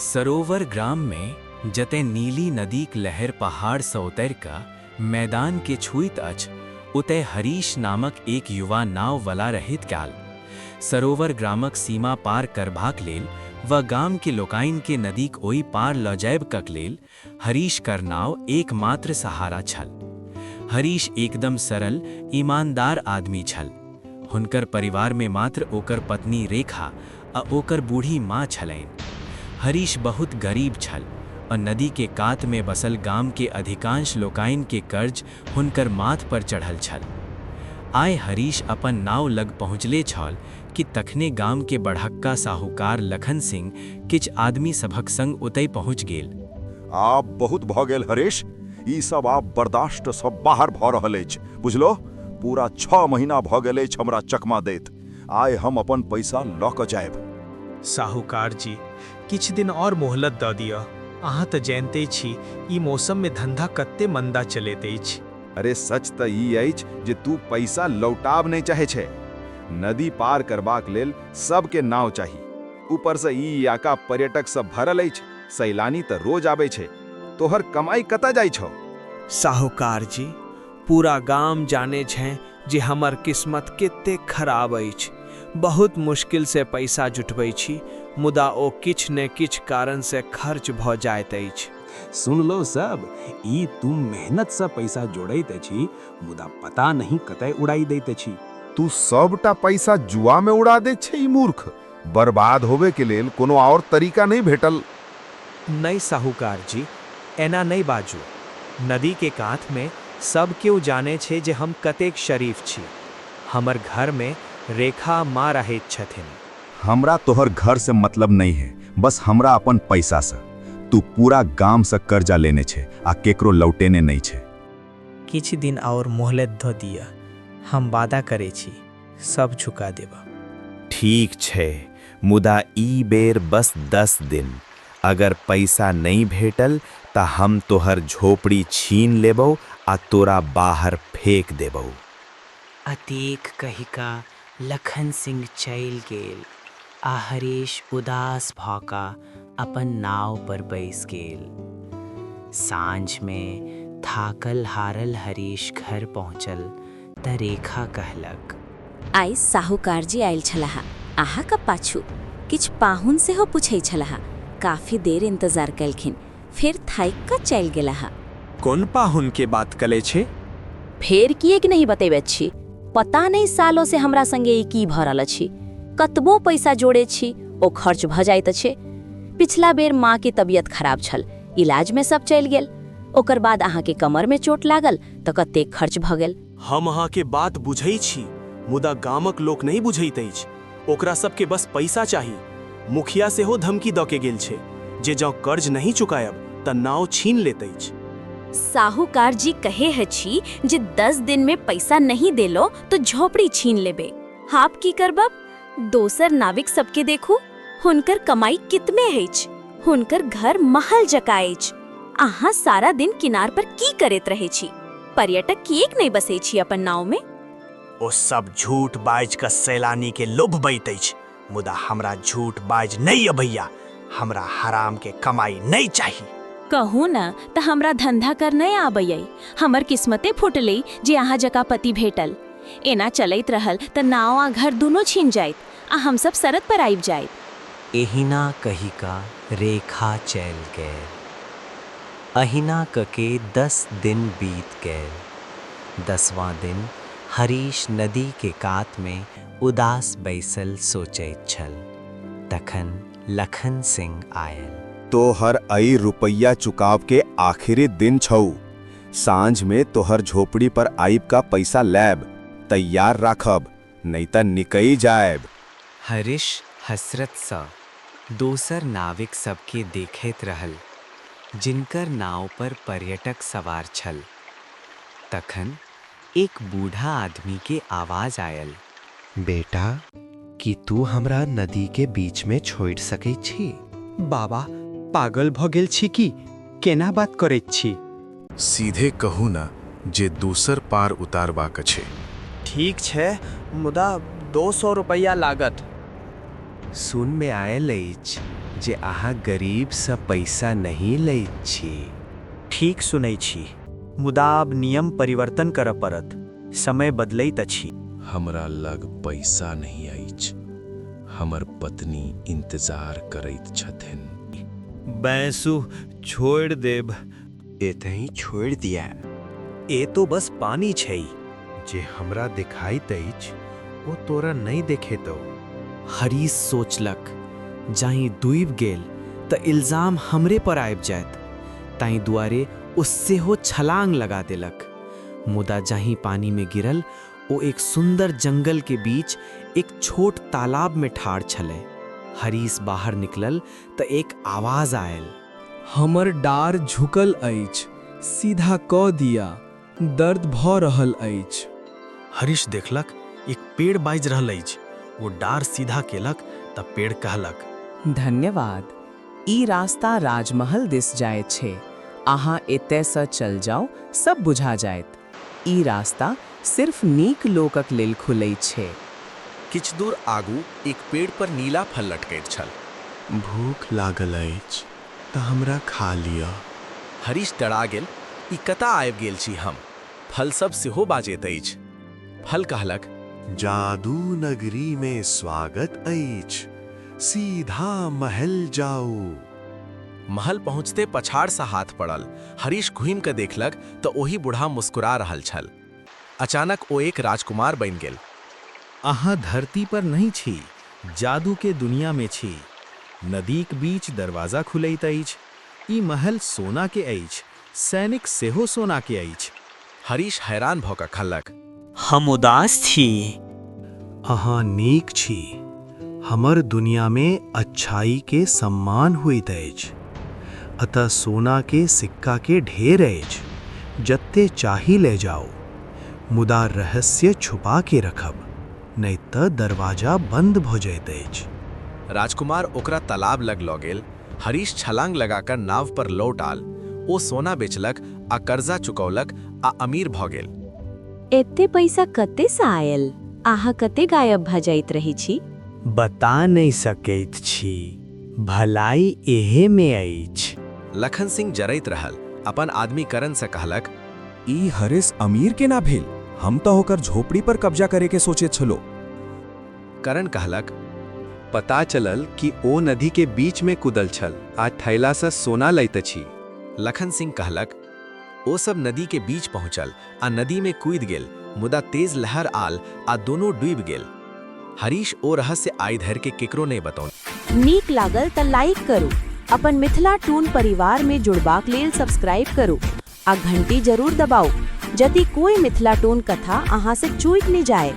सरोवर ग्राम में जते नीली नदीक लहर पहाड़ सँ उतर कऽ मैदान के छुइत अछि, उतय हरीश नामक एक युवा नाव वाला रहैत काल सरोवर ग्रामक सीमा पार करबाक लेल व गाम के लोकाइन के नदीक ओहि पार लऽ जायबक लेल हरीश कर नाव एकमात्र सहारा छल। हरीश एकदम सरल ईमानदार आदमी छल। हुनकर परिवार में मात्र ओकर पत्नी रेखा आ ओकर बूढ़ी माँ छलनि। हरीश बहुत गरीब छल और नदी के कात में बसल गाम के अधिकांश लोकाइन के कर्ज हुनकर माथ पर चढ़ल छल। आइ हरीश अपन नाव लग पहुँचले छल कि तखने गाम के बढ़क्का साहूकार लखन सिंह किछ आदमी सभक संग ओतय पहुँच गेल। आप बहुत भ गेल हरीश, ई सब आप बर्दाश्त सब बाहर भ रहल अछि, बुझलो। पूरा 6 महीना भ गेल अछि हमरा चकमा दैत। आइ हम अपन पैसा लऽ कऽ जायब। साहूकार जी, किछ दिन और मोहलत दऽ दिअ। अहाँ तऽ जानते छी ई मौसम में धंधा कते मंदा चलैत अछि। अरे सच तऽ ई अछि जे तू पैसा लौटाब नहीं चाहे छे। नदी पार करबाक लेल सबके नाव चाही। ऊपर से ई इलाका पर्यटक सब भरल अछि, सैलानी तऽ रोज आबै छे। तोहर कमाई कतऽ जाइ छौ? साहूकार जी, पूरा गाम जाने छे जे हमर किस्मत कते खराब अछि। बहुत मुश्किल से पैसा जुटबै छी, मुदा ओ किछ ने किछ कारण से खर्च भ जाइत अछि। सुन लो सब, ई तुम मेहनत से पैसा जोड़ैत अछि, मुदा पता नहीं कतय उड़ाई दैत अछि। तू सबटा पैसा जुआ में उड़ा दे छे ई मूर्ख। बर्बाद होवे के लेल कोनो और तरीका नहीं भेटल। नहीं साहूकार जी, एना नहीं बाजू। नदी के कात में सब केओ जाने छे जे हम कतेक शरीफ छी। हमर घर में रेखा माँ रहैत छथिन। हमरा तोहर घर से मतलब नहीं है, बस हमरा अपन पैसा से। तू पूरा गाम से कर्जा लेने छे आ केकरो लौटेने नहीं छे। किछ दिन और मोहलत ध दिया, हम वादा करे छी सब चुका देब। ठीक छे, मुदा ई बेर बस 10 दिन। अगर पैसा नहीं भेटल ता हम तोहर झोपड़ी छीन लेबौ आ तोरा बाहर फेंक देबौ। अतेक कहिका लखन सिंह चल गेल आ हरीश उदास भ कऽ अपन नाव पर बैस गेल। साँझ में थाकल हारल हरीश घर पहुँचल त रेखा कहलक, आइ साहूकार जी आयल छलाह। अहाँ कब पाछू किछ पाहुन सेहो पूछै छलाह। काफी देर इंतजार कलखिन, फिर थाइक कऽ चलि गेलाह। कोन पाहुन के बात कले छे? फेर किएक नहीं बतेबैत छी? पता नहीं सालों से हमरा संगे ई की भ रहल अछि। कतबो पैसा जोड़े छी ओ खर्च भ जाइत अछि। पिछला बेर माँ के तबियत खराब छल, इलाज में सब चलि गेल। ओकर बाद अहाँ के कमर में चोट लागल त कतेक खर्च भ गेल। हम अहाँ के बात बुझै छी, मुदा गामक लोक नहीं बुझैत अछि। ओकरा सबके बस पैसा चाही। मुखिया सेहो धमकी द के गेल छे जे जँ कर्ज नहीं चुकायब त नाव छीन लेत अछि। साहूकार जी कहे अछि जे 10 दिन में पैसा नहीं देलो तो झोपड़ी छीन लेबे। आप की करबब? दोसर नाविक सबके देखू, हुनकर कमाई कितने अछि। हुनकर घर महल जका अछि। अहाँ सारा दिन किनार पर की करैत रहे छी? पर्यटक किएक नहीं बसै छी अपन नाव में? ओ सब झूठ बाज के सैलानी के लोभबैत अछि, मुदा हमरा झूठ बाज नहीं अबैया। हमरा हराम के कमाई नहीं चाहिए। कहू न त हमरा धंधा करने आबैयै। हमर किस्मते फुटलै जे अहाँ जका पति भेटल। एना चलैत रहल त नाव आ घर दुनो छीन जाइत आ हम सब सरत पर आबि जाइत। एहिना कहिका रेखा चल गेल। अहिना कके 10 दिन बीत गेल। 10वां दिन हरीश नदी के कात में उदास बैसल सोचैत छल। तखन लखन सिंह आयल। तोहर अई रुपया चुकाव के आखिरी दिन छौ। सांझ में तोहर झोपड़ी पर आइब का पैसा लैब। तैयार राखब, नहीं त निकई जाएब। हरीश हसरत सा दोसर नाविक सबके देखैत रहल, जिनकर नाव पर पर्यटक सवार छल। तखन एक बूढ़ा आदमी के आवाज आयल। बेटा, कि तू हमरा नदी के बीच में छोड़ सकै छी? बाबा, पागल भ गेल छी की? केना बात करैत छी? सीधे कहू ना जे दूसर पार उतारबाक छै। ठीक छे, मुदा 200 रुपया लागत। सुन में आयल अछि जे अहाँ गरीब सँ पैसा नहीं लैत छी। ठीक सुनै छी, मुदा आब नियम परिवर्तन करऽ पड़त। समय बदलैत अछि। हमरा लग पैसा नहीं अछि। हमर पत्नी इंतजार करैत छथिन। बैंसु छोड़ देब। एतही छोड़ दिया। ए तो बस पानी छै। जे हमरा दिखाइत अछि ओ तोरा नहीं देखेतौ। हरीश सोचलक, जाहि डूबि गेल तऽ इल्जाम हमरे पर आबि जायत, ताहि दुआरे ओ सेहो छलांग लगा देलक। मुदा जाहि पानी में गिरल ओ एक सुंदर जंगल के बीच एक छोट तालाब में ठाढ़ छलै। हरीश बाहर निकलल तऽ एक आवाज आयल। हमर डार झुकल अछि, सीधा कऽ दिया, दर्द भऽ रहल अछि। हरीश देखलक एक पेड़ बाजि रहल अछि। वो डार सीधा केलक तऽ पेड़ कहलक, धन्यवाद। ई रास्ता राजमहल दिस जाय छै। अहाँ एतय सँ चल जाउ, सब बुझा जायत। ई रास्ता सिर्फ नीक लोकक लेल खुलै छै। किछु दूर आगू एक पेड़ पर नीला फल लटकैत छल। भूख लागल अछि तऽ हमरा खा लिअ। हरीश डरा गेल, ई कतऽ आबि गेल छी हम? फल सब सेहो बाजैत अछि। फल कहलक, जादू नगरी में स्वागत अछि, सीधा महल जाऊ। महल पहुँचते पछाड़ सा हाथ पड़ल। हरीश घुमि कऽ देखलक तऽ ओही बूढ़ा मुस्कुरा रहल छल। अचानक ओ एक राजकुमार बनि गेल। अहाँ धरती पर नहीं छी, जादू के दुनिया में छी। नदीक बीच दरवाजा खुलैत अछि। ई महल सोना के अछि, सैनिक सेहो सोना के अछि। हरीश हैरान भऽ कऽ कहलक, हम उदास छी। अहाँ नीक छी। हमर दुनिया में अच्छाई के सम्मान होइत अछि। अतः सोना के सिक्का के ढेर अछि, जत्ते चाही ले जाओ। मुदा रहस्य छुपा के रखब, नहीं तऽ दरवाजा बंद भऽ जाइत अछि। राजकुमार ओकरा तालाब लग लऽ गेल। हरीश छलांग लगाकर नाव पर लौट आल। ओ सोना बेचलक आ कर्जा चुकौलक आ अमीर भऽ गेल। एते पैसा कते सँ आयल? अहाँ कते गायब भऽ जाइत रही छी? बता नहीं सकैत छी, भलाई एहे में अछि। लखन सिंह जरैत रहल। अपन आदमी करण से कहलक, ई हरीश अमीर केना भेल? हम तऽ होकर झोपड़ी पर कब्जा करे के सोचैत छलो। करण कहलक, पता चलल कि ओ नदी के बीच में कूदल छल आ थैला सँ सोना लैत अछि। लखन सिंह कहलक, ओ सब नदी के बीच पहुँचल आ नदी में कूदि गेल। मुदा तेज लहर आल आ दोनों डूबि गेल। हरीश ओ रहस्य आइ धरि के केकरो नहीं बतौल। नीक लागल तऽ लाइक करू, अपन मिथिला टून परिवार में जुड़बाक लेल सब्सक्राइब करू आ घंटी जरूर दबाउ, जति कोई मिथिला टून कथा अहाँ से चूक नहीं जाए।